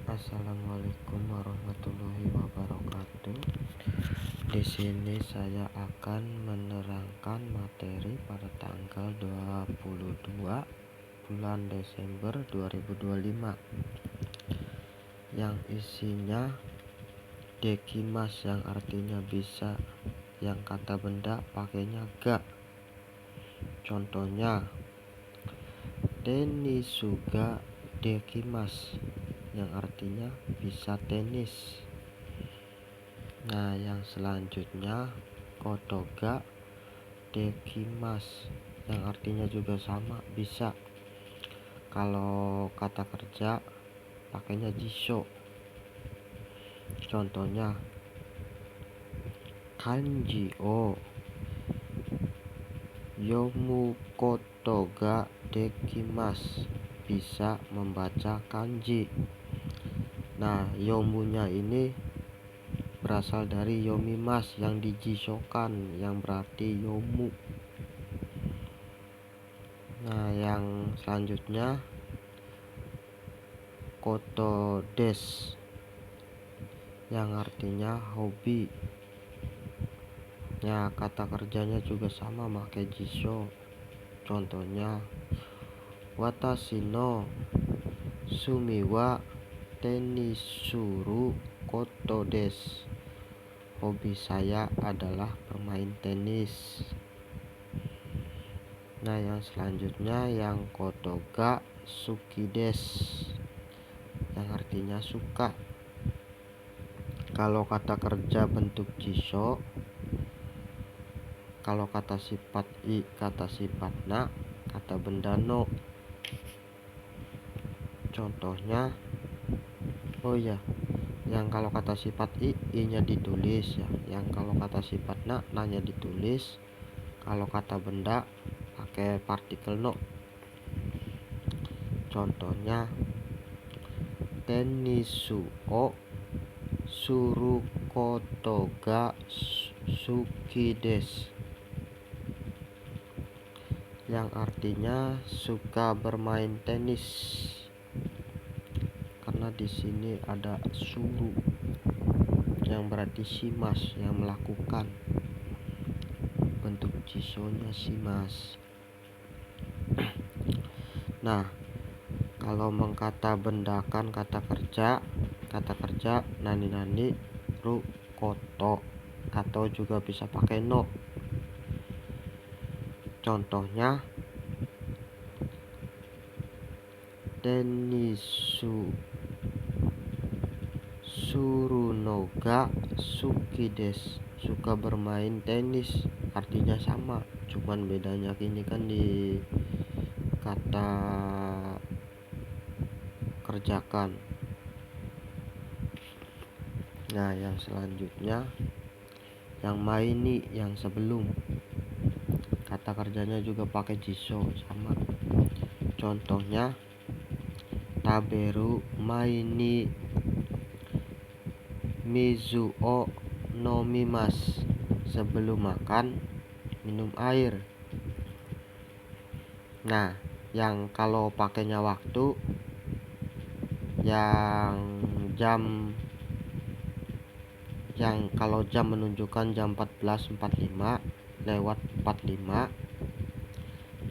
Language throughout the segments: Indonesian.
Assalamualaikum warahmatullahi wabarakatuh. Di sini saya akan menerangkan materi pada tanggal 22 bulan Desember 2025 yang isinya dekimas yang artinya bisa, yang kata benda pakainya ga. Contohnya tenisuga dekimas yang artinya bisa tenis. Nah, yang selanjutnya kotoga dekimas yang artinya juga sama, bisa. Kalau kata kerja pakainya jisho. Contohnya kanji o yomukotoga dekimas, bisa membaca kanji. Nah, yomunya ini berasal dari yomimas yang dijishokan, yang berarti yomu. Nah, yang selanjutnya kotodes yang artinya hobi. Ya, kata kerjanya juga sama, pakai jisho. Contohnya watashi no sumi wa tenisuru koto desu, hobi saya adalah bermain tenis. Nah, yang selanjutnya yang kotoga suki desu yang artinya suka. Kalau kata kerja bentuk jisho, kalau kata sifat i, kata sifat na, kata benda no. Contohnya yang kalau kata sifat i nya ditulis ya, yang kalau kata sifat na nya ditulis. Kalau kata benda pakai partikel no. Contohnya tenisu o surukotoga suki desu yang artinya suka bermain tenis. Karena di sini ada suru yang berarti shimas, yang melakukan. Bentuk jishonya shimas. Nah, kalau mengkata bendakan kata kerja nani ru koto, atau juga bisa pakai no. Contohnya tenisu surunoga suki desu, suka bermain tenis, artinya sama, cuman bedanya ini kan di kata kerjakan. Nah, yang selanjutnya yang maini, yang sebelum, kata kerjanya juga pakai jisho, sama. Contohnya taberu maini mizu o nomimasu, sebelum makan minum air. Nah, yang kalau pakainya waktu, yang kalau jam menunjukkan jam 14.45 lewat 45.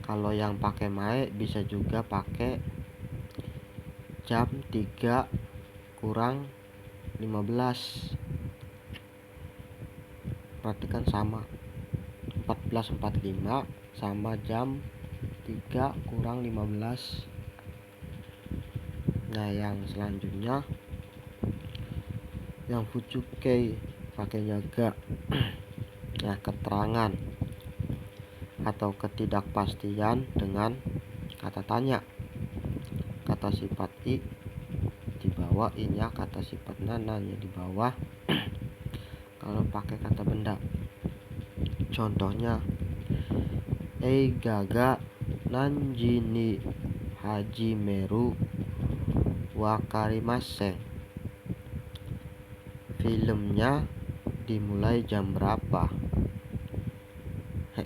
Kalau yang pakai mae bisa juga pakai jam 3 kurang 15. Berarti kan sama, 14.45 sama jam 3 kurang 15. Nah, yang selanjutnya yang fujukei pakainya ga. Nah, keterangan atau ketidakpastian dengan kata tanya. Kata sifat i di bawah, i nya kata sifat na nya di bawah. Kalau pakai kata benda, contohnya eigaga nanji ni hajimeru wakarimasen, filmnya dimulai jam berapa?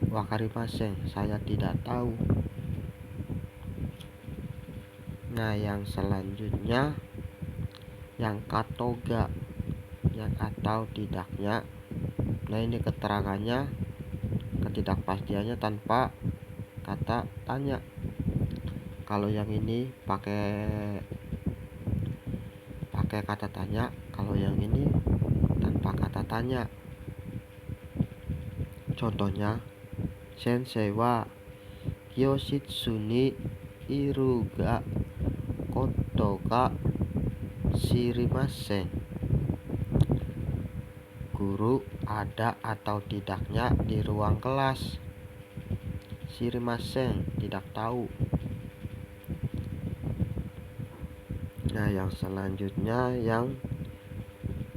Wakarimasen, saya tidak tahu. Nah, yang selanjutnya yang katoga, yang atau tidaknya. Nah, ini keterangannya, ketidakpastiannya tanpa kata tanya. Kalau yang ini pakai kata tanya, kalau yang ini tanpa kata tanya. Contohnya, sensei wa kyoshitsu ni iru ga koto ga shirimasen. Guru ada atau tidaknya di ruang kelas. Shirimasen, tidak tahu. Nah, yang selanjutnya yang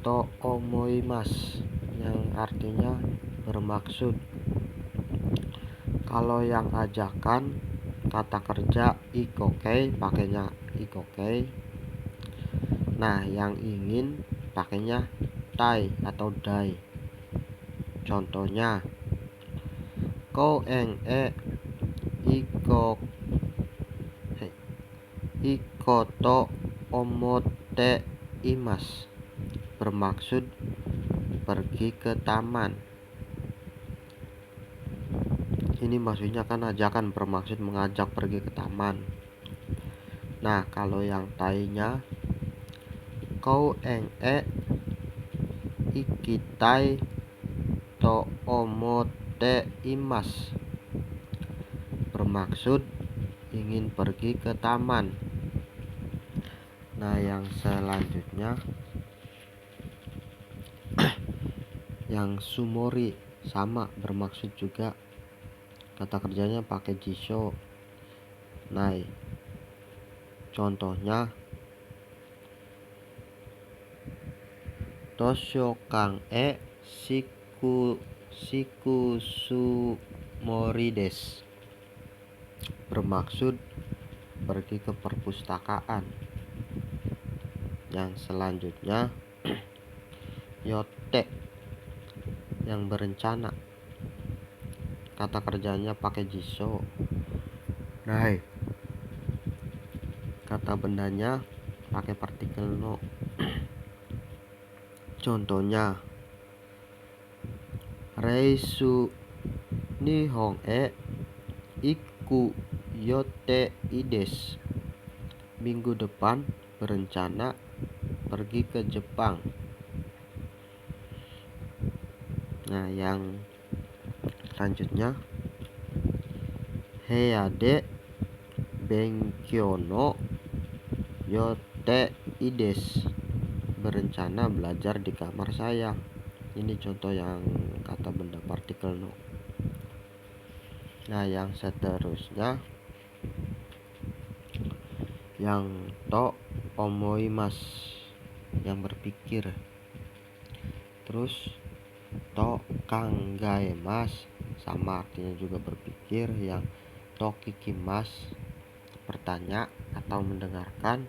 to omoimasu, yang artinya bermaksud. Kalau yang ajakan kata kerja ikokei, pakainya ikokei. Nah, yang ingin pakainya tai atau dai. Contohnya, koen ikoto omote imas, bermaksud pergi ke taman. Ini maksudnya kan ajakan, bermaksud mengajak pergi ke taman. Nah, kalau yang tainya, koen ikitai to omote imas, bermaksud ingin pergi ke taman. Nah, yang selanjutnya yang sumori, sama, bermaksud juga. Kata kerjanya pakai jisho. Nah, contohnya, Toshokan shikusumori desu, bermaksud pergi ke perpustakaan. Yang selanjutnya yote, yang berencana. Kata kerjanya pakai jisho. Nah, kata bendanya pakai partikel no. Contohnya, reisu nihon iku yote ides, minggu depan berencana pergi ke Jepang. Nah, yang selanjutnya heya de benkyou no yote ides, berencana belajar di kamar saya. Ini contoh yang kata benda partikel no. Nah, yang seterusnya yang to omoimasu, yang berpikir. Terus to kangaemasu, sama artinya juga berpikir. Yang to kikimasu, bertanya atau mendengarkan.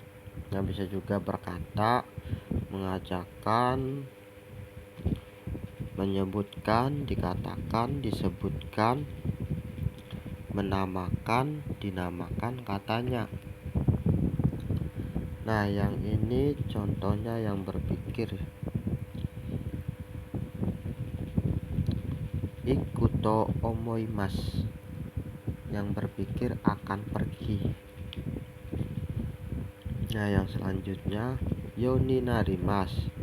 Yang bisa juga berkata, mengajarkan, menyebutkan, dikatakan, disebutkan, menamakan, dinamakan katanya. Nah, yang ini contohnya yang berpikir. Ikuto omoimasu, yang berpikir akan pergi. Nah, yang selanjutnya yoni narimasu,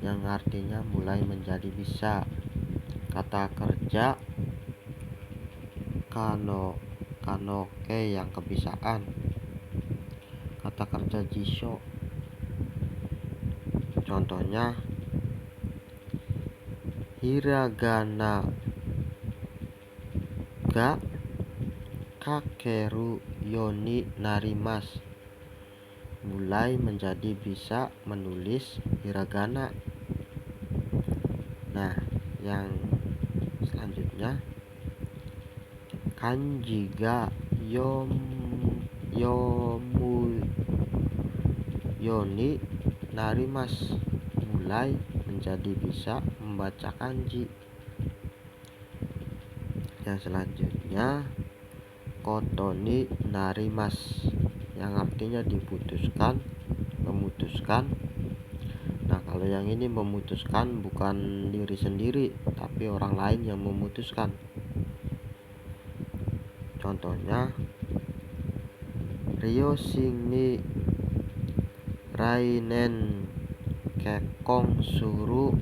yang artinya mulai menjadi bisa. Kata kerja kanoke, yang kebisaan. Kata kerja jisho. Contohnya, hiragana ga kakeru yoni narimasu, mulai menjadi bisa menulis hiragana. Nah, yang selanjutnya kanji ga yomu yoni narimasu, mulai menjadi bisa membaca kanji. Yang selanjutnya koto ni narimasu, yang artinya diputuskan, memutuskan. memutuskan. Nah, kalau yang ini memutuskan bukan diri sendiri, tapi orang lain yang memutuskan. Contohnya, Rio Singni Rainen Kekong Suru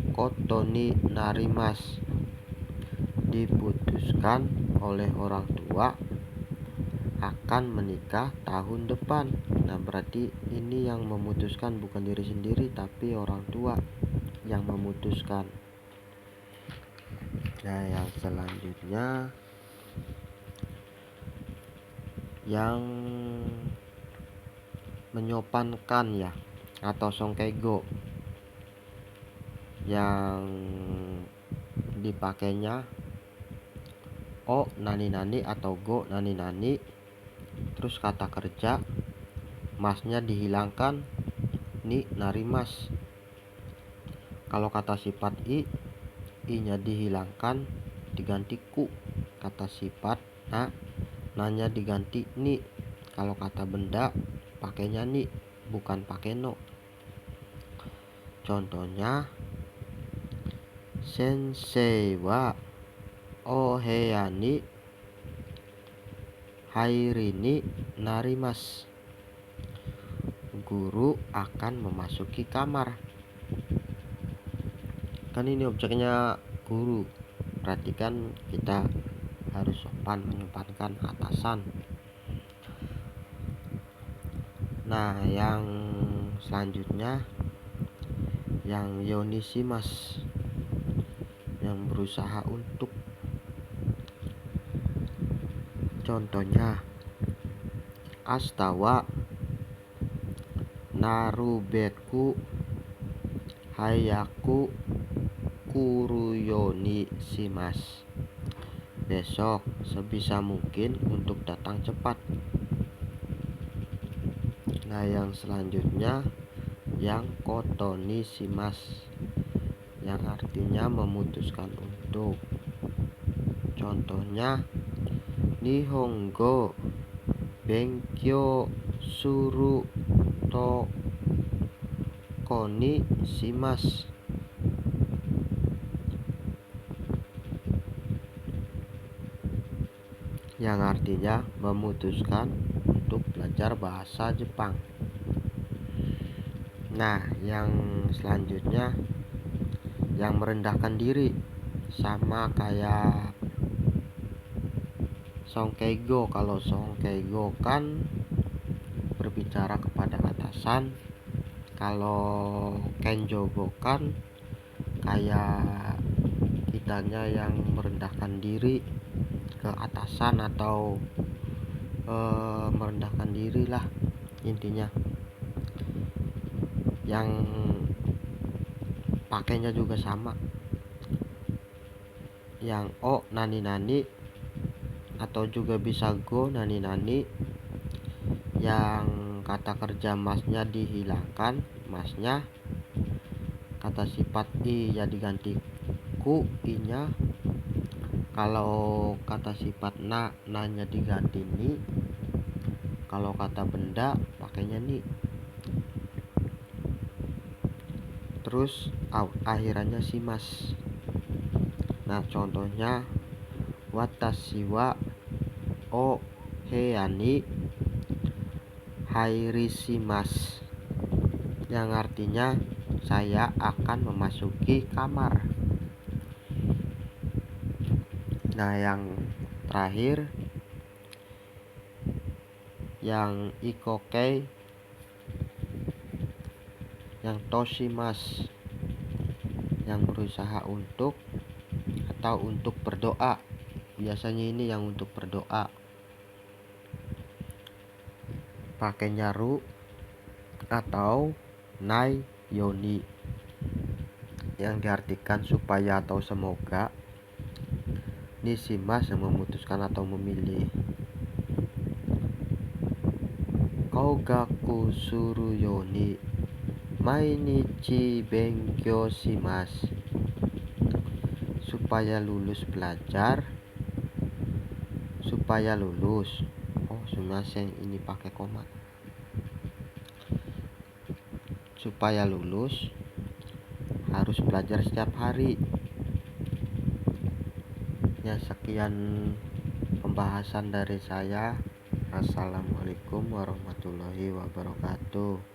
Kotoni Narimas. Diputuskan oleh orang tua akan menikah tahun depan. Nah, berarti ini yang memutuskan bukan diri sendiri, tapi orang tua yang memutuskan. Nah, yang selanjutnya yang menyopankan ya, atau songkego, yang dipakainya o nani nani atau go nani nani, terus kata kerja masnya dihilangkan, ni narimas. Kalau kata sifat i nya dihilangkan diganti ku. Kata sifat nanya diganti ni. Kalau kata benda pakainya ni, bukan pakai no. Contohnya, sensei wa oheya ni hairi ni narimas. Guru akan memasuki kamar. Kan ini objeknya guru, berarti kan kita harus sopan menyopankan atasan. Nah, yang selanjutnya yang yonisimas, yang berusaha untuk. Contohnya, astawa narubeku hayaku kuruyoni shimas. Besok sebisa mungkin untuk datang cepat. Nah, yang selanjutnya yang kotoni shimas, yang artinya memutuskan untuk. Contohnya, nihongo benkyou suru to koni shimas. Yang artinya memutuskan untuk belajar bahasa Jepang. Nah, yang selanjutnya yang merendahkan diri, sama kayak songkeigo. Kalau songkeigo kan berbicara kepada atasan. Kalau kenjogo kan kayak kitanya yang merendahkan diri ke atasan, atau merendahkan diri lah intinya. Yang pakainya juga sama, yang o nani nani atau juga bisa go nani nani. Yang kata kerja masnya dihilangkan, masnya. Kata sifat i ya diganti ku, i nya. Kalau kata sifat nanya diganti ni. Kalau kata benda pakainya ni. Terus akhirannya shimas. Nah, contohnya, watashi wa oheya ni hairi shimas, yang artinya saya akan memasuki kamar. Nah, yang terakhir yang ikokei, yang toshimas, yang berusaha untuk atau untuk berdoa. Biasanya ini yang untuk berdoa. Pakainya ru atau nai yoni, yang diartikan supaya atau semoga. Nishimas yang memutuskan atau memilih. Kogaku suru yoni mainichi benkyou shimasu. Supaya lulus belajar, supaya lulus. Sumimasen, ini pakai koma. supaya lulus harus belajar setiap hari. Ya, sekian pembahasan dari saya. Assalamualaikum warahmatullahi wabarakatuh.